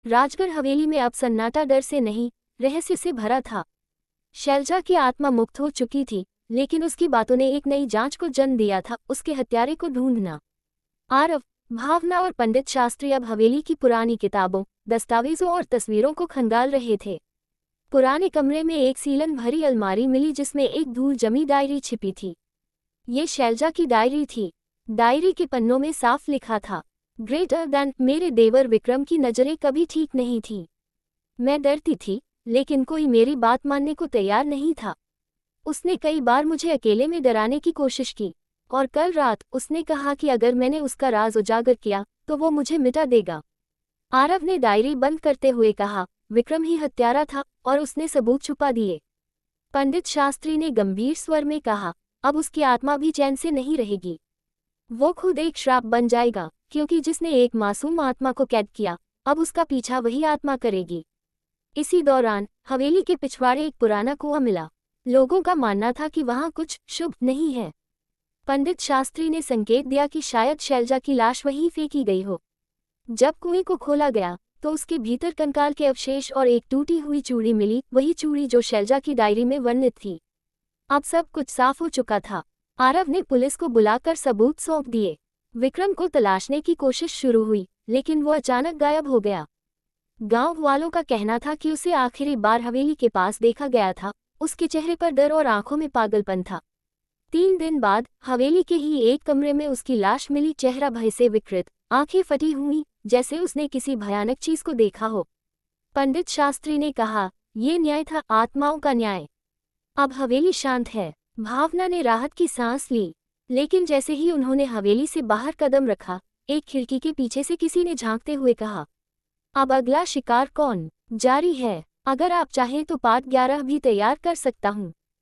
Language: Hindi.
राजगढ़ हवेली में अब सन्नाटा डर से नहीं, रहस्य से भरा था। शैलजा की आत्मा मुक्त हो चुकी थी, लेकिन उसकी बातों ने एक नई जांच को जन्म दिया था, उसके हत्यारे को ढूंढना। आरव, भावना और पंडित शास्त्री अब हवेली की पुरानी किताबों, दस्तावेजों और तस्वीरों को खंगाल रहे थे। पुराने कमरे में एक सीलन भरी अलमारी मिली जिसमें एक धूल जमी डायरी छिपी थी। ये शैलजा की डायरी थी। डायरी के पन्नों में साफ लिखा था, ग्रेटर देन। मेरे देवर विक्रम की नज़रें कभी ठीक नहीं थी। मैं डरती थी, लेकिन कोई मेरी बात मानने को तैयार नहीं था। उसने कई बार मुझे अकेले में डराने की कोशिश की, और कल रात उसने कहा कि अगर मैंने उसका राज उजागर किया तो वो मुझे मिटा देगा। आरव ने डायरी बंद करते हुए कहा, विक्रम ही हत्यारा था और उसने सबूत छुपा दिए। पंडित शास्त्री ने गंभीर स्वर में कहा, अब उसकी आत्मा भी चैन से नहीं रहेगी। वो खुद एक श्राप बन जाएगा, क्योंकि जिसने एक मासूम आत्मा को कैद किया, अब उसका पीछा वही आत्मा करेगी। इसी दौरान हवेली के पिछवाड़े एक पुराना कुआं मिला। लोगों का मानना था कि वहां कुछ शुभ नहीं है। पंडित शास्त्री ने संकेत दिया कि शायद शैलजा की लाश वहीं फेंकी गई हो। जब कुएं को खोला गया तो उसके भीतर कंकाल के अवशेष और एक टूटी हुई चूड़ी मिली, वही चूड़ी जो शैलजा की डायरी में वर्णित थी। अब सब कुछ साफ हो चुका था। आरव ने पुलिस को बुलाकर सबूत सौंप दिए। विक्रम को तलाशने की कोशिश शुरू हुई, लेकिन वो अचानक गायब हो गया। गांव वालों का कहना था कि उसे आखिरी बार हवेली के पास देखा गया था। उसके चेहरे पर डर और आंखों में पागलपन था। 3 दिन बाद हवेली के ही एक कमरे में उसकी लाश मिली, चेहरा भय से विकृत, आंखें फटी हुई, जैसे उसने किसी भयानक चीज को देखा हो। पंडित शास्त्री ने कहा, ये न्याय था, आत्माओं का न्याय। अब हवेली शांत है। भावना ने राहत की सांस ली, लेकिन जैसे ही उन्होंने हवेली से बाहर कदम रखा, एक खिड़की के पीछे से किसी ने झांकते हुए कहा, अब अगला शिकार कौन? जारी है। अगर आप चाहें तो पार्ट 11 भी तैयार कर सकता हूँ।